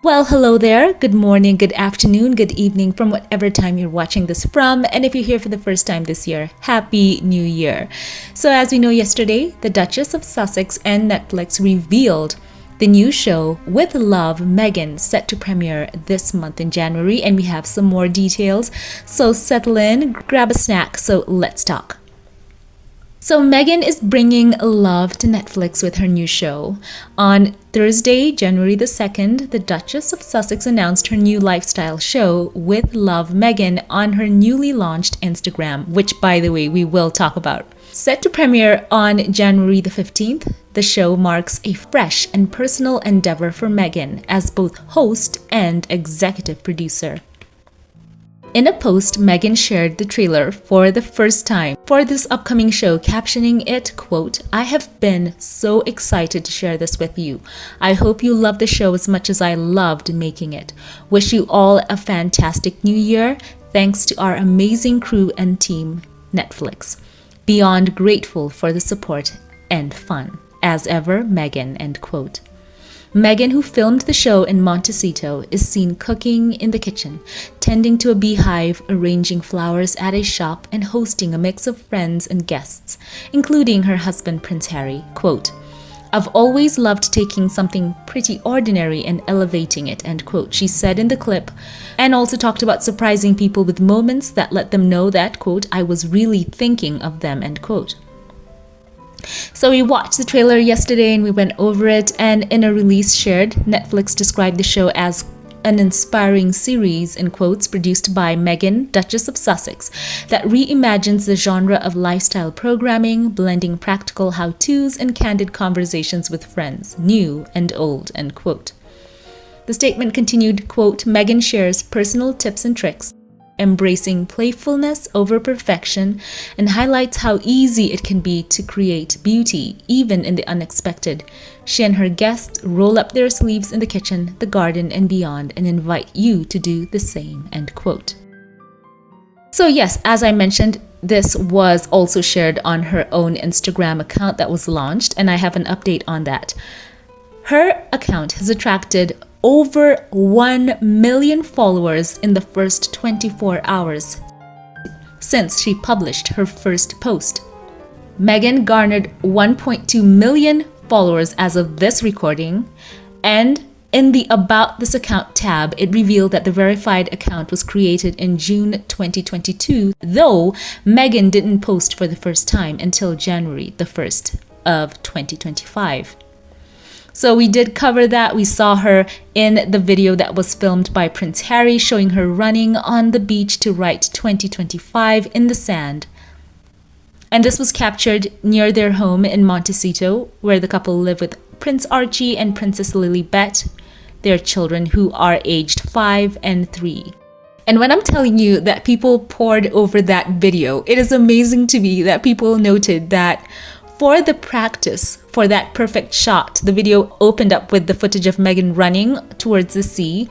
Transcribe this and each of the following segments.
Well, hello there. Good morning, good afternoon, good evening from whatever time you're watching this from. And if you're here for the first time this year, Happy New Year. So as we know, yesterday, the Duchess of Sussex and Netflix revealed the new show With Love, Meghan, set to premiere this month in January. And we have some more details. So settle in, grab a snack. So let's talk. So Meghan is bringing love to Netflix with her new show. On Thursday, January the 2nd, the Duchess of Sussex announced her new lifestyle show, With Love, Meghan, on her newly launched Instagram, which, by the way, we will talk about. Set to premiere on January the 15th, the show marks a fresh and personal endeavor for Meghan as both host and executive producer. In a post, Meghan shared the trailer for the first time for this upcoming show, captioning it, quote, "I have been so excited to share this with you. I hope you love the show as much as I loved making it. Wish you all a fantastic new year. Thanks to our amazing crew and team, Netflix. Beyond grateful for the support and fun. As ever, Meghan," end quote. Meghan, who filmed the show in Montecito, is seen cooking in the kitchen, tending to a beehive, arranging flowers at a shop, and hosting a mix of friends and guests, including her husband, Prince Harry. Quote, "I've always loved taking something pretty ordinary and elevating it," end quote, she said in the clip, and also talked about surprising people with moments that let them know that, quote, "I was really thinking of them," end quote. So we watched the trailer yesterday and we went over it, and in a release shared, Netflix described the show as an inspiring series, in quotes, produced by Meghan, Duchess of Sussex, that reimagines the genre of lifestyle programming, blending practical how-tos and candid conversations with friends, new and old, end quote. The statement continued, quote, "Meghan shares personal tips and tricks, embracing playfulness over perfection, and highlights how easy it can be to create beauty, even in the unexpected. She and her guests roll up their sleeves in the kitchen, the garden, and beyond, and invite you to do the same," end quote. So yes, as I mentioned, this was also shared on her own Instagram account that was launched, and I have an update on that. Her account has attracted over 1 million followers in the first 24 hours since she published her first post. Meghan garnered 1.2 million followers as of this recording, and in the About This Account tab, it revealed that the verified account was created in June 2022, though Meghan didn't post for the first time until January the 1st of 2025. So we did cover that. We saw her in the video that was filmed by Prince Harry, showing her running on the beach to write 2025 in the sand. And this was captured near their home in Montecito, where the couple live with Prince Archie and Princess Lilibet, their children who are aged 5 and 3. And when I'm telling you that people poured over that video, it is amazing to me that people noted that for the practice for that perfect shot, the video opened up with the footage of Meghan running towards the sea,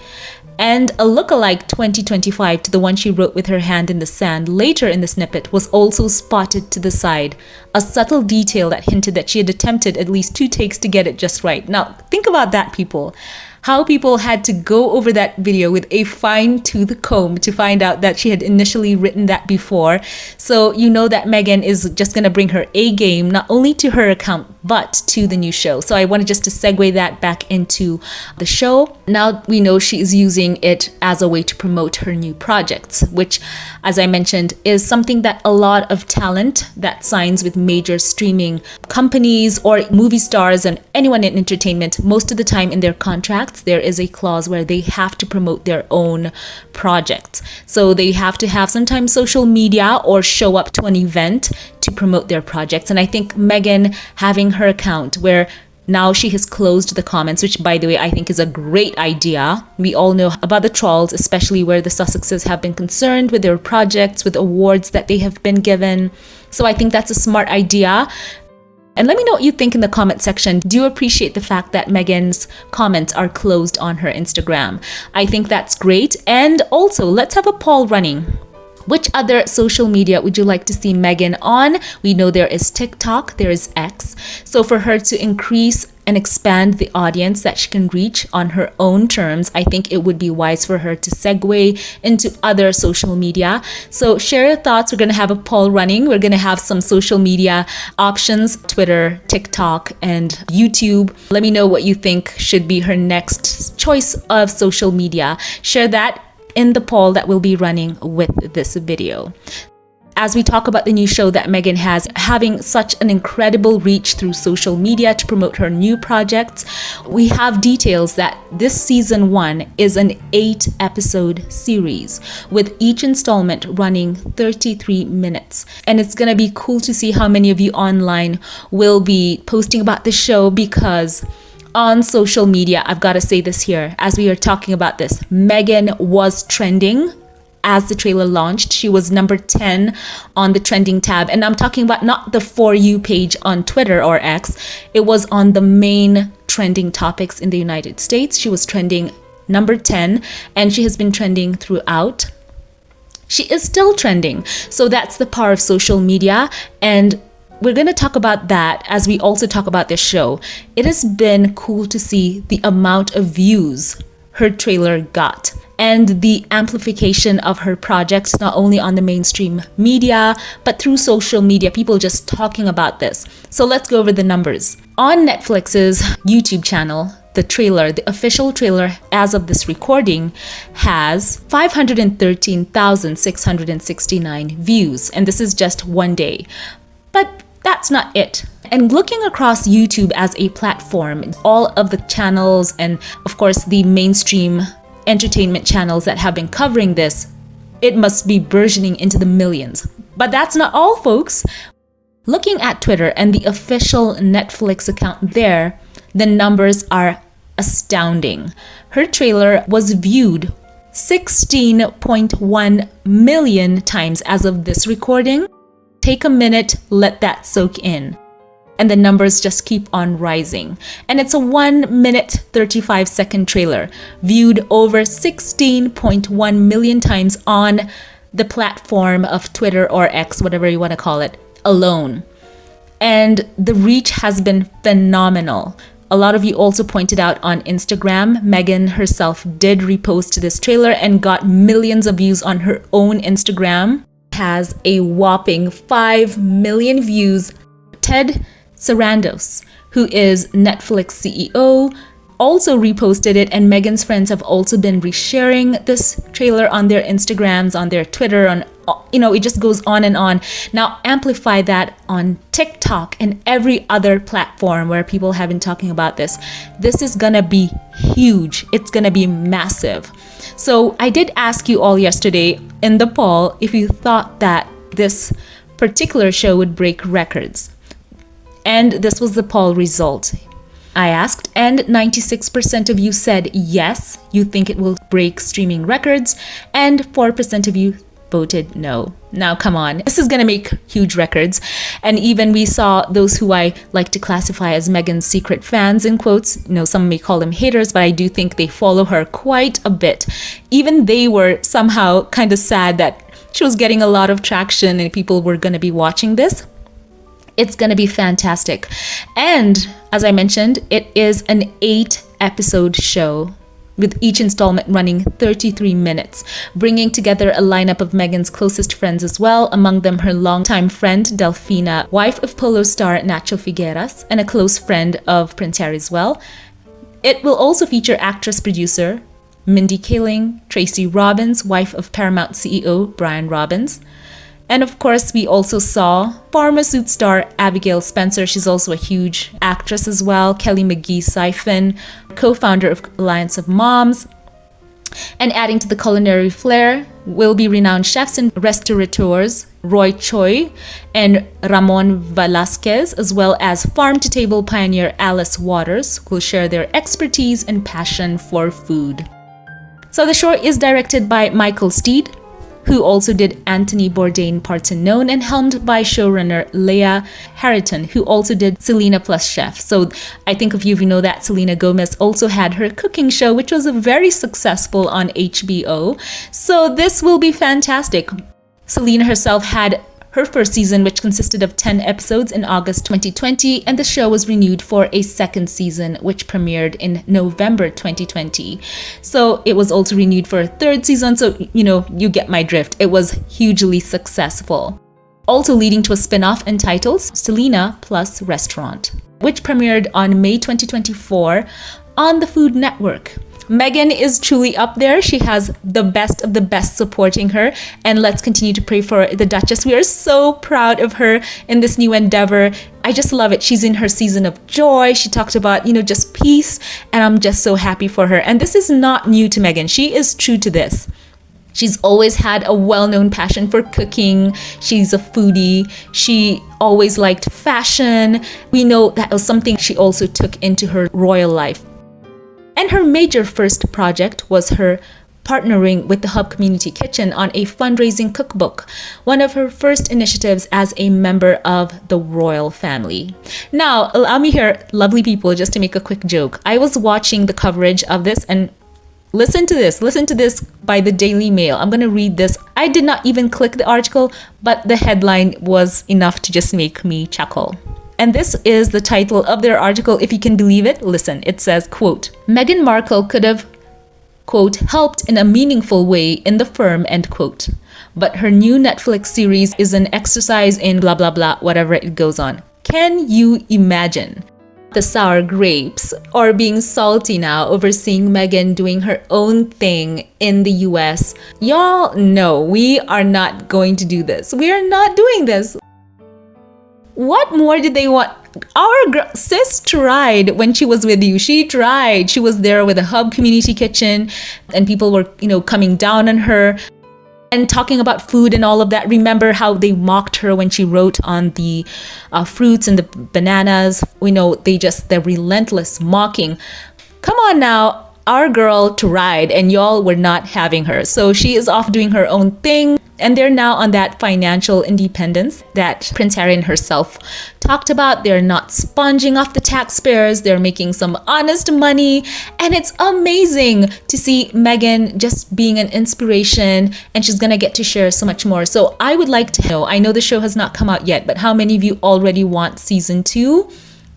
and a lookalike 2025 to the one she wrote with her hand in the sand later in the snippet was also spotted to the side, a subtle detail that hinted that she had attempted at least 2 takes to get it just right. Now, think about that, people. How people had to go over that video with a fine-tooth comb to find out that she had initially written that before. So you know that Meghan is just going to bring her A game, not only to her account, but to the new show. So I wanted just to segue that back into the show. Now we know she is using it as a way to promote her new projects, which, as I mentioned, is something that a lot of talent that signs with major streaming companies or movie stars and anyone in entertainment, most of the time in their contracts, there is a clause where they have to promote their own projects. So they have to have sometimes social media or show up to an event to promote their projects. And I think Meghan having her account where now she has closed the comments, which, by the way, I think is a great idea. We all know about the trolls, especially where the Sussexes have been concerned with their projects, with awards that they have been given. So I think that's a smart idea. And let me know what you think in the comment section. Do you appreciate the fact that Meghan's comments are closed on her Instagram? I think that's great. And also, let's have a poll running. Which other social media would you like to see Meghan on? We know there is TikTok, there is X. So for her to increase and expand the audience that she can reach on her own terms, I think it would be wise for her to segue into other social media. So share your thoughts. We're going to have a poll running. We're going to have some social media options: Twitter, TikTok, and YouTube. Let me know what you think should be her next choice of social media. Share that in the poll that will be running with this video. As we talk about the new show that Meghan has, having such an incredible reach through social media to promote her new projects, we have details that this season 1 is an 8-episode series, with each installment running 33 minutes. And it's going to be cool to see how many of you online will be posting about the show, because on social media, I've got to say this here, as we are talking about this, Meghan was trending. As the trailer launched, she was number 10 on the trending tab. And I'm talking about not the For You page on Twitter or X. It was on the main trending topics in the United States. She was trending number 10, and she has been trending throughout. She is still trending. So that's the power of social media. And we're going to talk about that as we also talk about this show. It has been cool to see the amount of views her trailer got, and the amplification of her projects, not only on the mainstream media, but through social media, people just talking about this. So let's go over the numbers. On Netflix's YouTube channel, the trailer, the official trailer as of this recording, has 513,669 views, and this is just one day. But that's not it. And looking across YouTube as a platform, all of the channels and of course the mainstream entertainment channels that have been covering this, it must be burgeoning into the millions. But that's not all, folks. Looking at Twitter and the official Netflix account there, the numbers are astounding. Her trailer was viewed 16.1 million times as of this recording. Take a minute, let that soak in. And the numbers just keep on rising. And it's a 1 minute 35 second trailer, viewed over 16.1 million times on the platform of Twitter or X, whatever you want to call it, alone. And the reach has been phenomenal. A lot of you also pointed out on Instagram, Meghan herself did repost this trailer and got millions of views on her own Instagram. Has a whopping 5 million views. Ted Sarandos, who is Netflix CEO, also reposted it, and Meghan's friends have also been resharing this trailer on their Instagrams, on their Twitter, on, it just goes on and on. Now amplify that on TikTok and every other platform where people have been talking about this. This is gonna be huge. It's gonna be massive. So I did ask you all yesterday in the poll if you thought that this particular show would break records. And this was the poll result. I asked, and 96% of you said yes, you think it will break streaming records, and 4% of you voted no. Now, come on, this is going to make huge records. And even we saw those who I like to classify as Meghan's secret fans, in quotes. Some may call them haters, but I do think they follow her quite a bit. Even they were somehow kind of sad that she was getting a lot of traction and people were going to be watching this. It's going to be fantastic. And as I mentioned, it is an 8-episode show, with each installment running 33 minutes, bringing together a lineup of Meghan's closest friends as well, among them her longtime friend Delfina, wife of Polo star Nacho Figueras, and a close friend of Prince Harry as well. It will also feature actress-producer Mindy Kaling, Tracy Robbins, wife of Paramount CEO Brian Robbins. And of course, we also saw former Suits star Abigail Spencer. She's also a huge actress as well. Kelly McGee-Siphon, co-founder of Alliance of Moms. And adding to the culinary flair will be renowned chefs and restaurateurs Roy Choi and Ramon Velasquez, as well as farm-to-table pioneer Alice Waters, who will share their expertise and passion for food. So the show is directed by Michael Steed, who also did Anthony Bourdain Parts Unknown, and helmed by showrunner Leah Harrington, who also did Selena Plus Chef. So I think if you know that Selena Gomez also had her cooking show, which was very successful on HBO. So this will be fantastic. Selena herself had her first season, which consisted of 10 episodes in August 2020, and the show was renewed for a second season, which premiered in November 2020. So it was also renewed for a third season, so you get my drift. It was hugely successful. Also leading to a spin-off entitled Selena Plus Restaurant, which premiered on May 2024 on the Food Network. Meghan is truly up there. She has the best of the best supporting her. And let's continue to pray for the Duchess. We are so proud of her in this new endeavor. I just love it. She's in her season of joy. She talked about, just peace. And I'm just so happy for her. And this is not new to Meghan. She is true to this. She's always had a well-known passion for cooking. She's a foodie. She always liked fashion. We know that was something she also took into her royal life. And her major first project was her partnering with the Hub Community Kitchen on a fundraising cookbook, one of her first initiatives as a member of the royal family. Now, allow me here, lovely people, just to make a quick joke. I was watching the coverage of this, and listen to this by the Daily Mail. I'm going to read this. I did not even click the article, but the headline was enough to just make me chuckle. And this is the title of their article, if you can believe it. Listen, it says, quote, Meghan Markle could have, quote, helped in a meaningful way in the firm, end quote. But her new Netflix series is an exercise in blah, blah, blah, whatever it goes on. Can you imagine the sour grapes or being salty now over seeing Meghan doing her own thing in the US? Y'all know we are not going to do this. We are not doing this. What more did they want? Our sis tried when she was with you. She tried. She was there with a Hub Community Kitchen, and people were, coming down on her and talking about food and all of that. Remember how they mocked her when she wrote on the fruits and the bananas? They're relentless mocking. Come on now. Our girl tried, and y'all were not having her. So she is off doing her own thing. And they're now on that financial independence that Prince Harry and herself talked about. They're not sponging off the taxpayers. They're making some honest money. And it's amazing to see Meghan just being an inspiration. And she's going to get to share so much more. So I would like to know, I know the show has not come out yet, but how many of you already want season 2?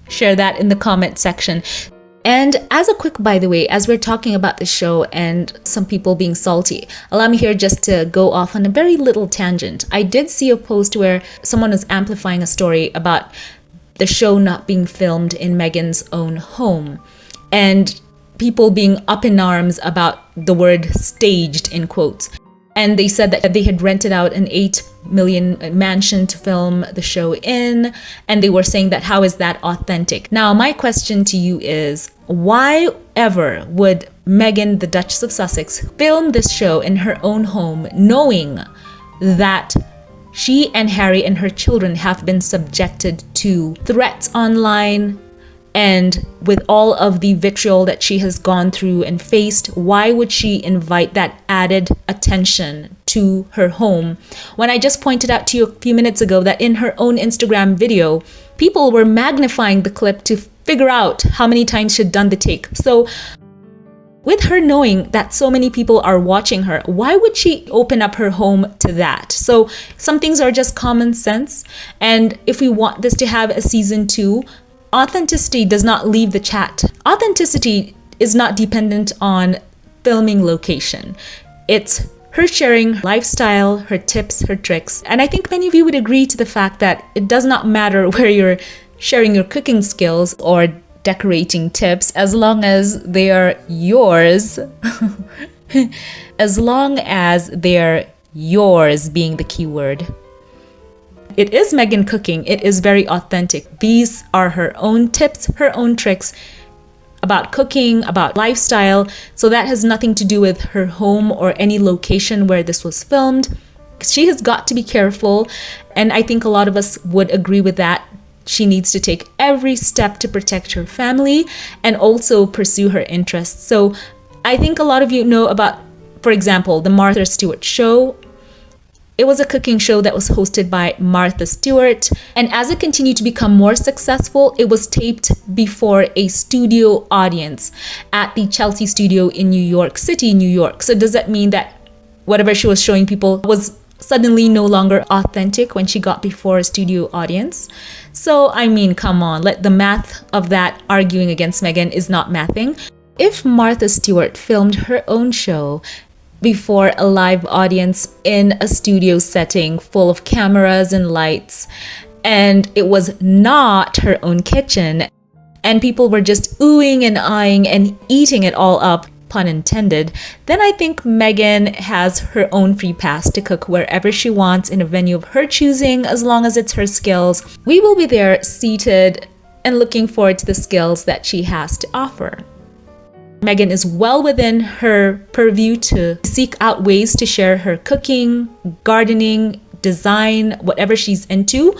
Share that in the comment section. And as a quick, by the way, as we're talking about the show and some people being salty, allow me here just to go off on a very little tangent. I did see a post where someone was amplifying a story about the show not being filmed in Meghan's own home, and people being up in arms about the word staged in quotes. And they said that they had rented out an $8 million mansion to film the show in. And they were saying that how is that authentic? Now, my question to you is, why ever would Meghan, the Duchess of Sussex, film this show in her own home, knowing that she and Harry and her children have been subjected to threats online? And with all of the vitriol that she has gone through and faced, why would she invite that added attention to her home? When I just pointed out to you a few minutes ago that in her own Instagram video, people were magnifying the clip to figure out how many times she'd done the take. So with her knowing that so many people are watching her, why would she open up her home to that? So some things are just common sense. And if we want this to have a season 2, authenticity does not leave the chat. Authenticity is not dependent on filming location. It's her sharing lifestyle, her tips, her tricks. And I think many of you would agree to the fact that it does not matter where you're sharing your cooking skills or decorating tips, as long as they are yours. As long as they're yours being the key word. It is Meghan cooking. It is very authentic. These are her own tips, her own tricks about cooking, about lifestyle. So that has nothing to do with her home or any location where this was filmed. She has got to be careful. And I think a lot of us would agree with that. She needs to take every step to protect her family and also pursue her interests. So I think a lot of you know about, for example, the Martha Stewart show. It was a cooking show that was hosted by Martha Stewart. And as it continued to become more successful, it was taped before a studio audience at the Chelsea studio in New York City, New York. So does that mean that whatever she was showing people was suddenly no longer authentic when she got before a studio audience. So, I mean, come on, let the math of that arguing against Meghan is not mathing. If Martha Stewart filmed her own show before a live audience in a studio setting full of cameras and lights, and it was not her own kitchen, and people were just oohing and eyeing and eating it all up, pun intended, then I think Meghan has her own free pass to cook wherever she wants in a venue of her choosing, as long as it's her skills. We will be there seated and looking forward to the skills that she has to offer. Meghan is well within her purview to seek out ways to share her cooking, gardening, design, whatever she's into,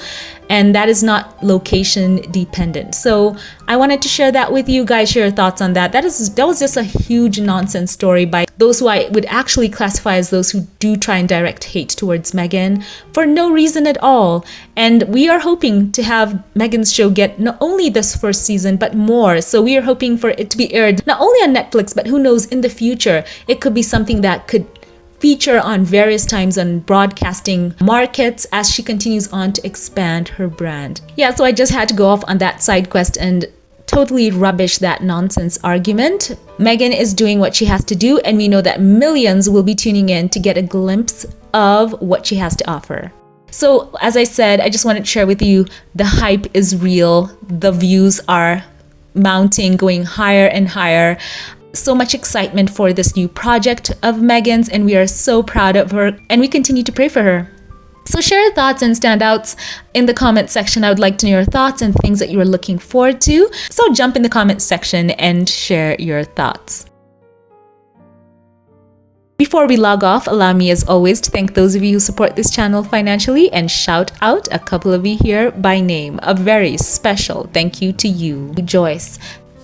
and that is not location dependent. So I wanted to share that with you guys, share your thoughts on that. That was just a huge nonsense story by those who I would actually classify as those who do try and direct hate towards Meghan for no reason at all. And we are hoping to have Meghan's show get not only this first season but more. So we are hoping for it to be aired not only on Netflix, but who knows, in the future it could be something that could feature on various times on broadcasting markets as she continues on to expand her brand. Yeah, so I just had to go off on that side quest and totally rubbish that nonsense argument. Meghan is doing what she has to do, and we know that millions will be tuning in to get a glimpse of what she has to offer. So as I said, I just wanted to share with you, the hype is real. The views are mounting, going higher and higher. So much excitement for this new project of Meghan's, and we are so proud of her, and we continue to pray for her. So share your thoughts and standouts in the comment section. I would like to know your thoughts and things that you are looking forward to. So jump in the comment section and share your thoughts. Before we log off, allow me as always to thank those of you who support this channel financially and shout out a couple of you here by name. A very special thank you to you, Joyce.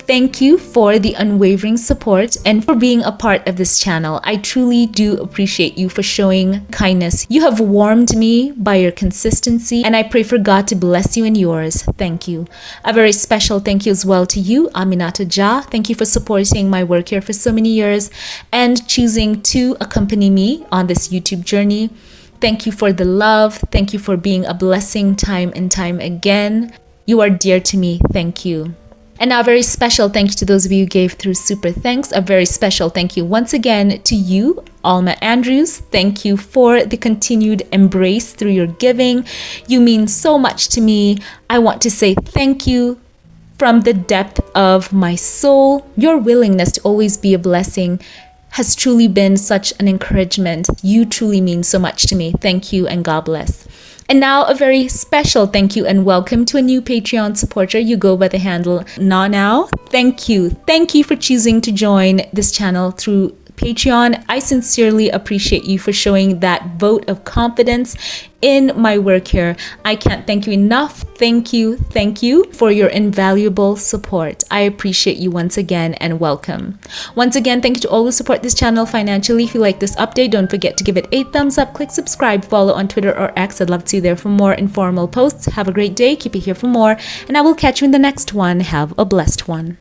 Thank you for the unwavering support and for being a part of this channel. I truly do appreciate you for showing kindness. You have warmed me by your consistency, and I pray for God to bless you and yours. Thank you. A very special thank you as well to you, Aminata Ja. Thank you for supporting my work here for so many years and choosing to accompany me on this YouTube journey. Thank you for the love. Thank you for being a blessing time and time again. You are dear to me. Thank you. And now a very special thank you to those of you who gave through Super Thanks. A very special thank you once again to you, Alma Andrews. Thank you for the continued embrace through your giving. You mean so much to me. I want to say thank you from the depth of my soul. Your willingness to always be a blessing has truly been such an encouragement. You truly mean so much to me. Thank you and God bless. And now a very special thank you and welcome to a new Patreon supporter. You go by the handle Now. Thank you. Thank you for choosing to join this channel through Patreon. I sincerely appreciate you for showing that vote of confidence in my work here. I can't thank you enough. Thank you for your invaluable support. I appreciate you once again and welcome. Once again, thank you to all who support this channel financially. If you like this update, don't forget to give it a thumbs up, click subscribe, follow on Twitter or X. I'd love to see you there for more informal posts. Have a great day. Keep it here for more, and I will catch you in the next one. Have a blessed one.